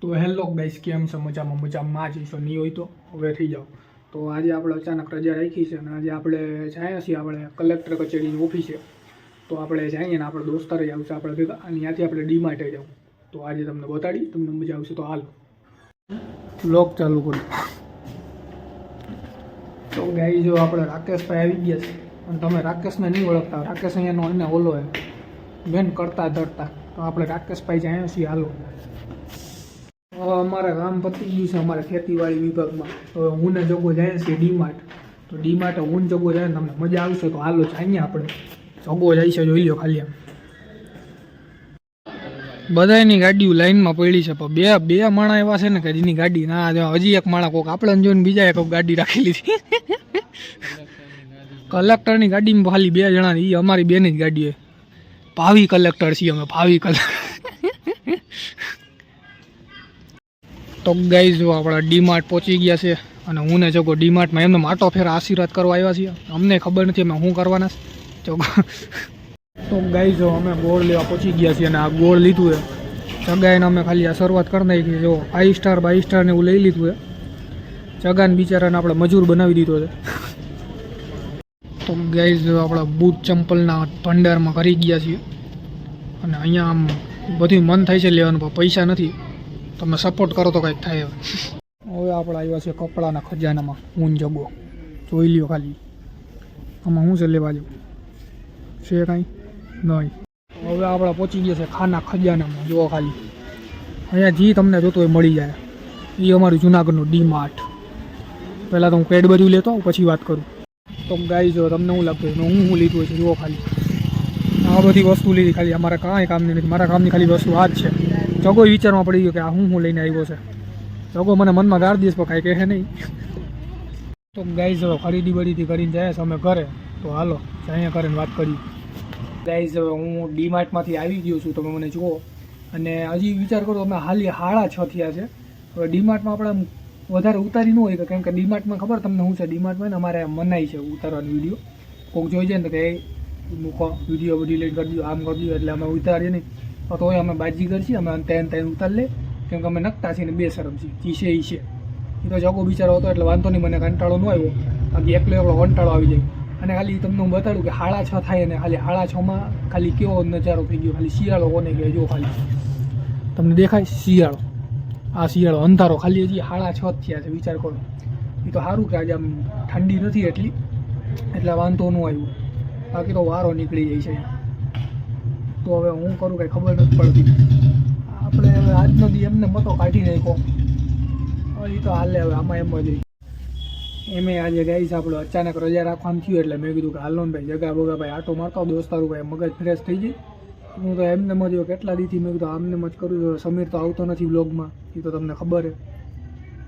તો hello guys, કેમ છો? મજામાં જઈશો નહીં હોય તો હવે થઈ જાઓ. તો આજે આપણે અચાનક રજા રાખી છે અને આજે આપણે જઈએ છીએ આપણે કલેક્ટર કચેરીની ઓફિસે. તો આપણે જઈએ ને આપણે દોસ્તારે આવશે આપણે ભેગા અને ત્યાંથી આપણે ડીમાર્ટે જવું. તો આજે તમને બતાડી, તમને મજા આવશે. તો હાલ વ્લોગ ચાલુ કરું. તો ગાઈ જો આપણે રાકેશભાઈ આવી ગયા છે અને તમે રાકેશને નહીં ઓળખતા. રાકેશ અહીંયાનો એને ઓલો હે બેન કરતા ધરતા. તો આપણે રાકેશભાઈ જઈએ છીએ. હાલો અમારે કામ પતી ગયું છે અમારે ખેતીવાડી વિભાગમાં. તો હું ને જગો જાય છે ડીમાર્ટ. તો ડીમાર્ટ હું જગો જાય ને તમને મજા આવશે. તો હાલો જઈએ આપણે. જગો જાય છે, જોઈ લો ખાલી આમ બધાની ગાડીઓ લાઈનમાં પડી છે. પણ બે માણા એવા છે ને કે જેની ગાડી ના, હજી એક માણા કોક આપણે જોઈને બીજા એક ગાડી રાખી લીધી. કલેક્ટરની ગાડીમાં ખાલી 2 જણા. એ અમારી બેની જ ગાડી હોય. ભાવિ કલેક્ટર છીએ અમે, ભાવિ કલેક્ટર. તો ગાઈઝ જો આપણા ડીમાર્ટ પહોંચી ગયા છે અને હું ને જગો ડીમાર્ટમાં એમને માટો ફેર આશીર્વાદ કરવા આવ્યા છીએ. અમને ખબર નથી અમે શું કરવાના છે. તો ગાઈઝ જો અમે ગોળ લેવા પહોંચી ગયા છીએ અને આ ગોળ લીધું છે જગાઈને. અમે ખાલી આ શરૂઆત કરી નાખી. જો 5 સ્ટાર 22 સ્ટાર ને એવું લઈ લીધું છે. જગાને બિચારાને આપણે મજૂર બનાવી દીધો છે. તો ગાઈઝ જો આપણા બૂટ ચંપલના ભંડારમાં કરી ગયા છીએ અને અહીંયા આમ બધું મન થાય છે લેવાનું પણ પૈસા નથી. તમે સપોર્ટ કરો તો કંઈક થાય. હવે આપણે આવ્યા છે કપડાના ખજાનામાં. હું જગો જોઈ લ્યો ખાલી આમાં શું છે લેવા જેવું છે કાંઈ નહીં. હવે આપણે પહોંચી ગયા છે ખાના ખજાનામાં. જુઓ ખાલી અહીંયા જે તમને જોતો હોય મળી જાય. એ અમારું જુનાગઢનું ડીમાર્ટ. પહેલાં તો હું કેડબરી લેતો પછી વાત કરું. તો ગાઈ જો તમને શું લાગતું હું લીધું હોય છે. જુઓ ખાલી આ બધી વસ્તુ લીધી. ખાલી અમારા કાંઈ કામની નથી. મારા કામની ખાલી વસ્તુ આ જ છે. જગો વિચારમાં પડી ગયો કે આ હું લઈને આવ્યો છે. જગો મને મનમાં ગાળ દઈશ પણ કાંઈ કહે નહીં. તો ગાઈઝ હવે ખરીદી બરીદી કરીને જાય છે અમે ઘરે. તો હાલો અહીંયા કરીને વાત કરી. ગાઈઝ હવે હું ડીમાર્ટમાંથી આવી ગયો છું. તમે મને જુઓ અને હજી વિચાર કરો અમે હાલી 6:30 થયા છે. હવે ડીમાર્ટમાં આપણે વધારે ઉતારી ન હોય કેમ કે ડીમાર્ટમાં ખબર તમને શું છે. ડીમાર્ટમાં ને અમારે મનાઈ છે ઉતારવાની વિડીયો. કોઈક જોઈ જાય ને તો કે મૂકો વિડીયો ડિલીટ કરી દો, આમ કરી દો. એટલે અમે ઉતારીએ નહીં. તો અમે બાજીગર છીએ. અમે ત્રણ ઉતાર લે કેમ કે અમે નકટા છીએ ને બેશરમ છીએ. ઈ છે એ તો જગો બિચારો હતો એટલે વાંધો નહીં. મને કંટાળો ન આવ્યો. બાકી એકલો કંટાળો આવી જાય. અને ખાલી તમને હું બતાડું કે 6:30 થાય અને ખાલી 6:30માં ખાલી કેવો નજારો થઈ ગયો. ખાલી શિયાળો કોને ગયો જો ખાલી તમને દેખાય શિયાળો. આ શિયાળો અંધારો ખાલી હજી 6:30 થયા છે. વિચાર કરો. એ તો સારું કે આજે આમ ઠંડી નથી એટલી એટલે વાંધો ન આવ્યું. બાકી તો વારો નીકળી જાય છે. તો હવે હું કરું કંઈ ખબર નથી પડતી. આપણે હવે આજનો દી એમને મતો કાઢી નાખ્યો. એ તો હાલે હવે આમાં એમ જ એમે આજે ગાઈસ આપણે અચાનક રજા રાખવાનું થયું એટલે મેં કીધું કે હાલો ને ભાઈ જગા બગા ભાઈ આટો મારતો દોસ્તારું ભાઈ મગજ ફ્રેશ થઈ જાય. હું તો એમને જ કેટલા દીથી મેં કીધું આમને જ કરું છું. સમીર તો આવતો નથી વ્લોગમાં. એ તો તમને ખબર છે.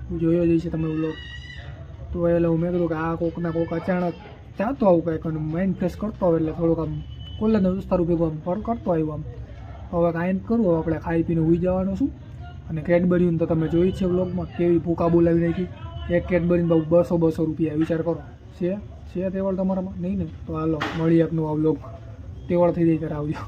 હું જોયો જઈશ તમે વ્લોગ. તો એટલે હું મેં કીધું કે આ કોકના કોક અચાનક ચાહતો આવું કંઈક માઇન્ડ ફ્રેશ કરતો હોય એટલે થોડુંક આમ કોલેજના દોસ્તારું ભેગું આમ ફર કરતો આવ્યો આમ. હવે કાંઈ જ કરવું. આપણે ખાઈ પીને ઉઈ જવાનું છું. અને કેડબરીને તો તમે જોઈ છે વ્લોગમાં કેવી ભૂકા બોલાવી નાખી. એક કેડબરીને બહુ 200 રૂપિયા. વિચાર કરો. છે તેવડ તમારામાં નહીં ને? તો હાલો મળીએ એકનું આ વ્લોગ. તેવડ થઈ જાય ત્યારે આવજો.